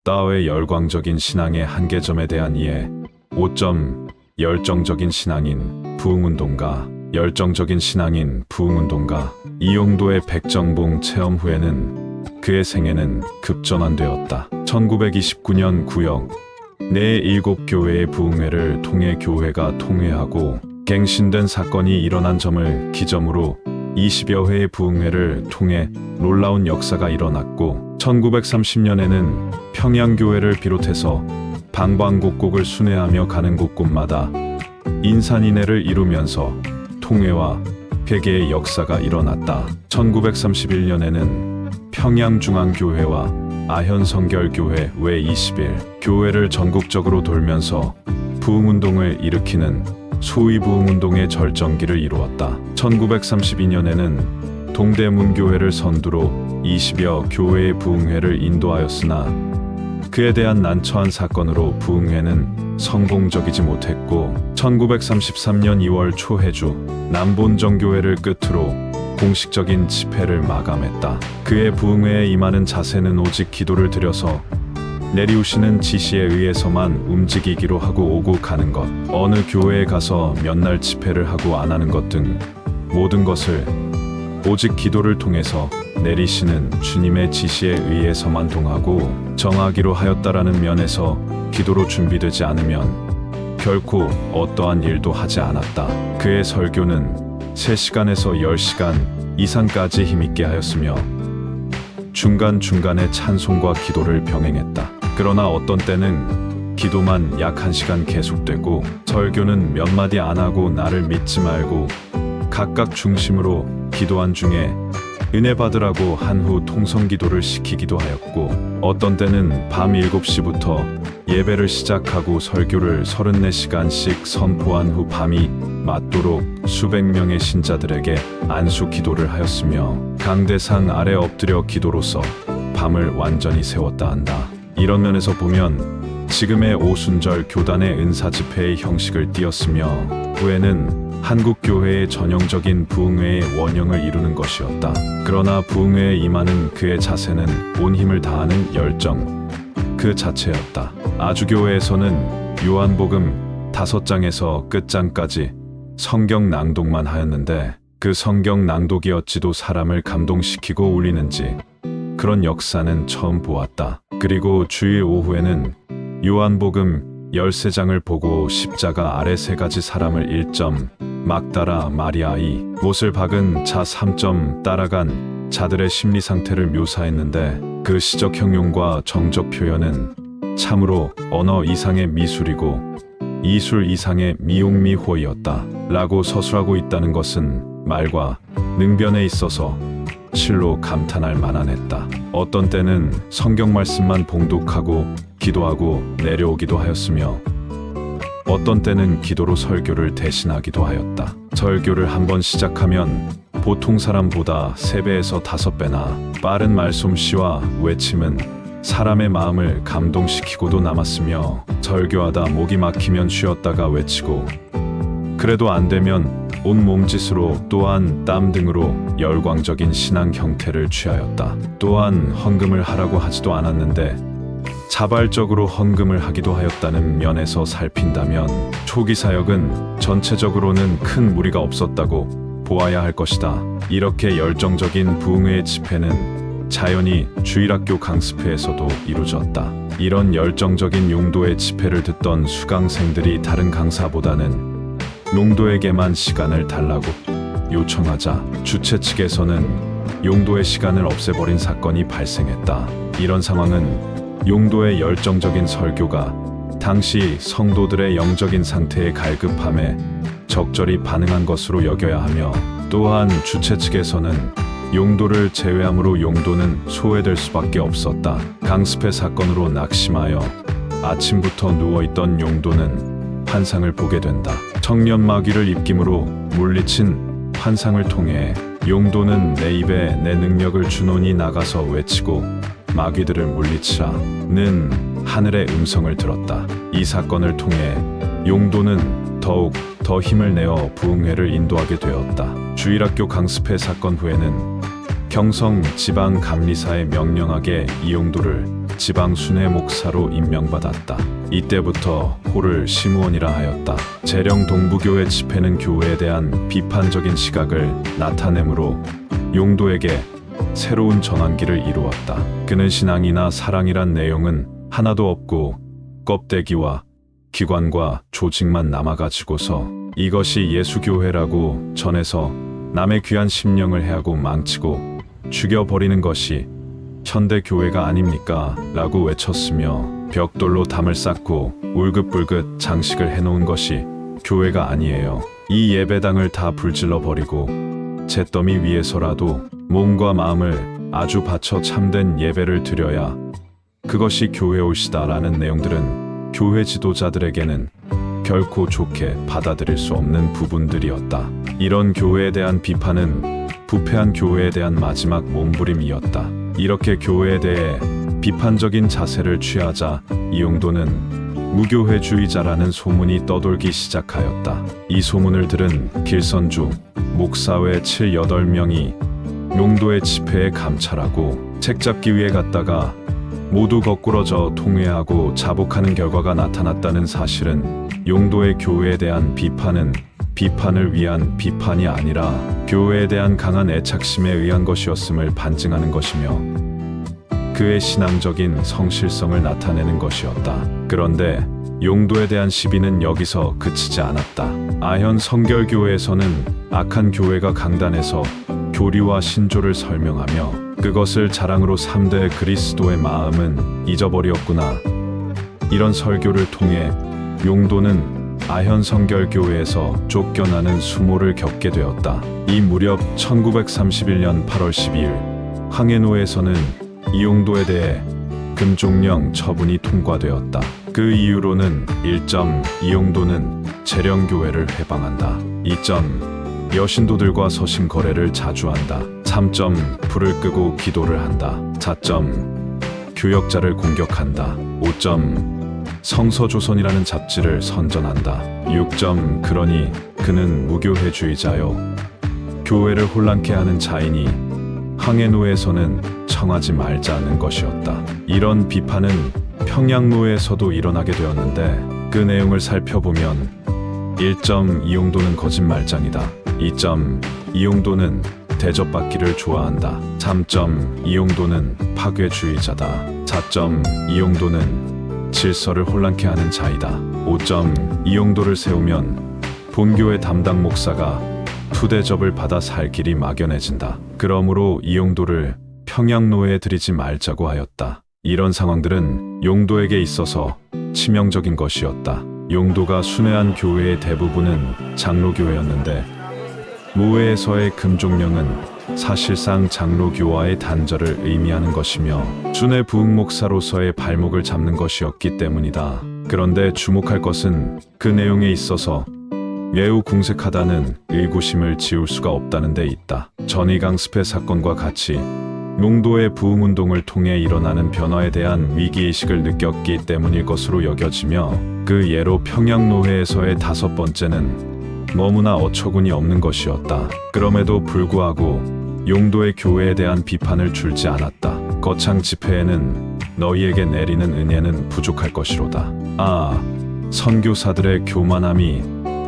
따오의 열광적인 신앙의 한계점에 대한 이해. 5점. 열정적인 신앙인 부흥운동가. 열정적인 신앙인 부흥운동가 이용도의 백정봉 체험 후에는 그의 생애는 급전환되었다. 1929년 구역 내 7교회의 부흥회를 통해 교회가 통회하고 갱신된 사건이 일어난 점을 기점으로 20여 회의 부흥회를 통해 놀라운 역사가 일어났고 1930년에는 평양교회를 비롯해서 방방곡곡을 순회하며 가는 곳곳마다 인산인해를 이루면서 통회와 회개의 역사가 일어났다. 1931년에는 평양중앙교회와 아현성결교회 외 20일 교회를 전국적으로 돌면서 부흥운동을 일으키는 소위 부흥운동의 절정기를 이루었다. 1932년에는 동대문교회를 선두로 20여 교회의 부흥회를 인도하였으나 그에 대한 난처한 사건으로 부흥회는 성공적이지 못했고 1933년 2월 초해주 남본정교회를 끝으로 공식적인 집회를 마감했다. 그의 부흥회에 임하는 자세는 오직 기도를 드려서 내리우시는 지시에 의해서만 움직이기로 하고 오고 가는 것, 어느 교회에 가서 몇 날 집회를 하고 안 하는 것 등 모든 것을 오직 기도를 통해서 내리시는 주님의 지시에 의해서만 동하고 정하기로 하였다라는 면에서 기도로 준비되지 않으면 결코 어떠한 일도 하지 않았다. 그의 설교는 3시간에서 10시간 이상까지 힘있게 하였으며 중간중간에 찬송과 기도를 병행했다. 그러나 어떤 때는 기도만 약 1시간 계속되고 설교는 몇 마디 안 하고 나를 믿지 말고 각각 중심으로 기도한 중에 은혜 받으라고 한 후 통성기도를 시키기도 하였고 어떤 때는 밤 7시부터 예배를 시작하고 설교를 34시간씩 선포한 후 밤이 맞도록 수백 명의 신자들에게 안수 기도를 하였으며 강대상 아래 엎드려 기도로서 밤을 완전히 세웠다 한다. 이런 면에서 보면 지금의 오순절 교단의 은사집회의 형식을 띄었으며 후에는 한국교회의 전형적인 부흥회의 원형을 이루는 것이었다. 그러나 부흥회에 임하는 그의 자세는 온 힘을 다하는 열정 그 자체였다. 아주교회에서는 요한복음 5장에서 끝장까지 성경 낭독만 하였는데 그 성경 낭독이 어찌도 사람을 감동시키고 울리는지 그런 역사는 처음 보았다. 그리고 주일 오후에는 요한복음 13장을 보고 십자가 아래 3가지 사람을 1점 막다라 마리아 2 못을 박은 자 3점 따라간 자들의 심리 상태를 묘사했는데 그 시적 형용과 정적 표현은 참으로 언어 이상의 미술이고 이술 이상의 미용미호이었다 라고 서술하고 있다는 것은 말과 능변에 있어서 실로 감탄할 만한했다. 어떤 때는 성경 말씀만 봉독하고 기도하고 내려오기도 하였으며 어떤 때는 기도로 설교를 대신하기도 하였다. 설교를 한번 시작하면 보통 사람보다 3배에서 5배나 빠른 말솜씨와 외침은 사람의 마음을 감동시키고도 남았으며 설교하다 목이 막히면 쉬었다가 외치고 그래도 안 되면 온 몸짓으로 또한 땀 등으로 열광적인 신앙 형태를 취하였다. 또한 헌금을 하라고 하지도 않았는데 자발적으로 헌금을 하기도 하였다는 면에서 살핀다면 초기 사역은 전체적으로는 큰 무리가 없었다고 보아야 할 것이다. 이렇게 열정적인 부흥회의 집회는 자연히 주일학교 강습회에서도 이루어졌다. 이런 열정적인 용도의 집회를 듣던 수강생들이 다른 강사보다는 용도에게만 시간을 달라고 요청하자 주최 측에서는 용도의 시간을 없애버린 사건이 발생했다. 이런 상황은 용도의 열정적인 설교가 당시 성도들의 영적인 상태의 갈급함에 적절히 반응한 것으로 여겨야 하며 또한 주최 측에서는 용도를 제외함으로 용도는 소외될 수밖에 없었다. 강습회 사건으로 낙심하여 아침부터 누워있던 용도는 환상을 보게 된다. 청년 마귀를 입김으로 물리친 환상을 통해 용도는 내 입에 내 능력을 주노니 나가서 외치고 마귀들을 물리치라는 하늘의 음성을 들었다. 이 사건을 통해 용도는 더욱 더 힘을 내어 부흥회를 인도하게 되었다. 주일학교 강습회 사건 후에는 경성 지방감리사에 명령하게 이 용도를 지방 순회 목사로 임명받았다. 이때부터 호를 시므온이라 하였다. 재령 동부교회 집회는 교회에 대한 비판적인 시각을 나타내므로 용도에게 새로운 전환기를 이루었다. 그는 신앙이나 사랑이란 내용은 하나도 없고 껍데기와 기관과 조직만 남아가지고서 이것이 예수교회라고 전해서 남의 귀한 심령을 해하고 망치고 죽여버리는 것이 현대교회가 아닙니까? 라고 외쳤으며 벽돌로 담을 쌓고 울긋불긋 장식을 해놓은 것이 교회가 아니에요. 이 예배당을 다 불질러 버리고 잿더미 위에서라도 몸과 마음을 아주 바쳐 참된 예배를 드려야 그것이 교회 옷이다라는 내용들은 교회 지도자들에게는 결코 좋게 받아들일 수 없는 부분들이었다. 이런 교회에 대한 비판은 부패한 교회에 대한 마지막 몸부림이었다. 이렇게 교회에 대해 비판적인 자세를 취하자 이용도는 무교회주의자라는 소문이 떠돌기 시작하였다. 이 소문을 들은 길선주, 목사외 7-8명이 용도의 집회에 감찰하고 책잡기 위해 갔다가 모두 거꾸러져 통회하고 자복하는 결과가 나타났다는 사실은 용도의 교회에 대한 비판은 비판을 위한 비판이 아니라 교회에 대한 강한 애착심에 의한 것이었음을 반증하는 것이며 그의 신앙적인 성실성을 나타내는 것이었다. 그런데 용도에 대한 시비는 여기서 그치지 않았다. 아현 성결교회에서는 악한 교회가 강단에서 교리와 신조를 설명하며 그것을 자랑으로 삼되 그리스도의 마음은 잊어버렸구나. 이런 설교를 통해 용도는 아현 성결교회에서 쫓겨나는 수모를 겪게 되었다. 이 무렵 1931년 8월 12일 황해노에서는 이용도에 대해 금종령 처분이 통과되었다. 그 이유로는 1점 이용도는 재령교회를 회방한다. 2점 여신도들과 서신 거래를 자주 한다. 3점 불을 끄고 기도를 한다. 4점 교역자를 공격한다. 5점 성서조선이라는 잡지를 선전한다. 6점 그러니 그는 무교회주의자요 교회를 혼란케 하는 자이니 황해노에서는 청하지 말자는 것이었다. 이런 비판은 평양노에서도 일어나게 되었는데 그 내용을 살펴보면 1점 이용도는 거짓말장이다. 2점 이용도는 대접받기를 좋아한다. 3점 이용도는 파괴주의자다. 4점 이용도는 질서를 혼란케 하는 자이다. 5점 이용도를 세우면 본교회 담당 목사가 투대접을 받아 살 길이 막연해진다. 그러므로 이용도를 평양노회에 들이지 말자고 하였다. 이런 상황들은 용도에게 있어서 치명적인 것이었다. 용도가 순회한 교회의 대부분은 장로교회였는데 무회에서의 금종령은 사실상 장로교와의 단절을 의미하는 것이며 순회 부흥목사로서의 발목을 잡는 것이었기 때문이다. 그런데 주목할 것은 그 내용에 있어서 매우 궁색하다는 의구심을 지울 수가 없다는 데 있다. 전이강 스페 사건과 같이 용도의 부흥운동을 통해 일어나는 변화에 대한 위기의식을 느꼈기 때문일 것으로 여겨지며 그 예로 평양노회에서의 5번째는 너무나 어처구니 없는 것이었다. 그럼에도 불구하고 용도의 교회에 대한 비판을 줄지 않았다. 거창 집회에는 너희에게 내리는 은혜는 부족할 것이로다. 아, 선교사들의 교만함이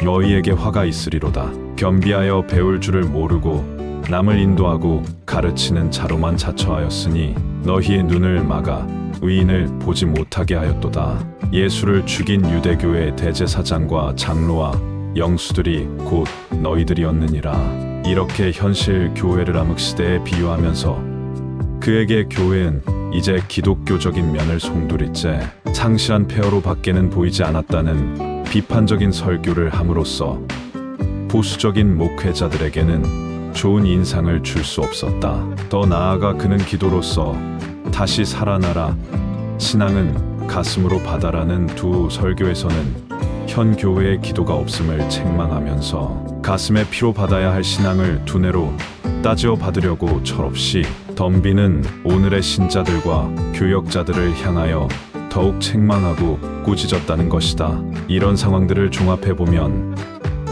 너희에게 화가 있으리로다. 겸비하여 배울 줄을 모르고 남을 인도하고 가르치는 자로만 자처하였으니 너희의 눈을 막아 의인을 보지 못하게 하였도다. 예수를 죽인 유대교회 대제사장과 장로와 영수들이 곧 너희들이었느니라. 이렇게 현실 교회를 암흑시대에 비유하면서 그에게 교회는 이제 기독교적인 면을 송두리째 상실한 폐허로 밖에는 보이지 않았다는 비판적인 설교를 함으로써 보수적인 목회자들에게는 좋은 인상을 줄 수 없었다. 더 나아가 그는 기도로서 다시 살아나라, 신앙은 가슴으로 받아라는 두 설교에서는 현 교회의 기도가 없음을 책망하면서 가슴에 피로 받아야 할 신앙을 두뇌로 따지어 받으려고 철없이 덤비는 오늘의 신자들과 교역자들을 향하여 더욱 책망하고 꾸짖었다는 것이다. 이런 상황들을 종합해보면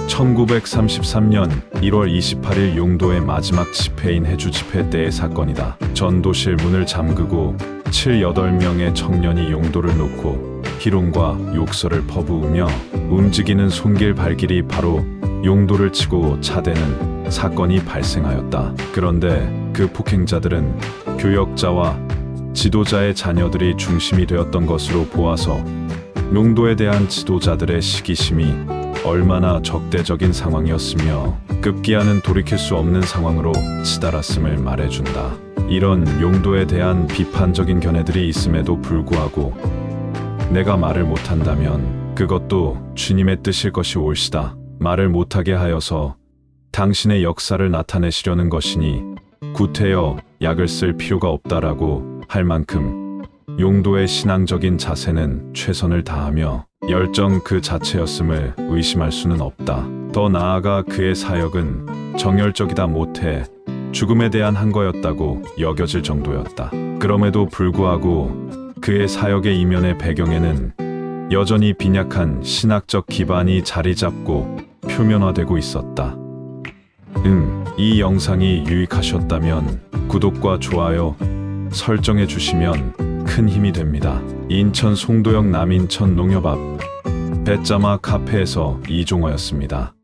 1933년 1월 28일 용도의 마지막 집회인 해주 집회 때의 사건이다. 전도실 문을 잠그고 7, 8명의 청년이 용도를 놓고 희롱과 욕설을 퍼부으며 움직이는 손길 발길이 바로 용도를 치고 차대는 사건이 발생하였다. 그런데 그 폭행자들은 교역자와 지도자의 자녀들이 중심이 되었던 것으로 보아서 용도에 대한 지도자들의 시기심이 얼마나 적대적인 상황이었으며 급기야는 돌이킬 수 없는 상황으로 치달았음을 말해준다. 이런 용도에 대한 비판적인 견해들이 있음에도 불구하고 내가 말을 못한다면 그것도 주님의 뜻일 것이 옳시다. 말을 못하게 하여서 당신의 역사를 나타내시려는 것이니 구태여 약을 쓸 필요가 없다라고 할 만큼 용도의 신앙적인 자세는 최선을 다하며 열정 그 자체였음을 의심할 수는 없다. 더 나아가 그의 사역은 정열적이다 못해 죽음에 대한 한 거였다고 여겨질 정도였다. 그럼에도 불구하고 그의 사역의 이면의 배경에는 여전히 빈약한 신학적 기반이 자리 잡고 표면화되고 있었다. 이 영상이 유익하셨다면 구독과 좋아요, 설정해 주시면 큰 힘이 됩니다. 인천 송도역 남인천 농협 앞 배짜마 카페에서 이종호였습니다.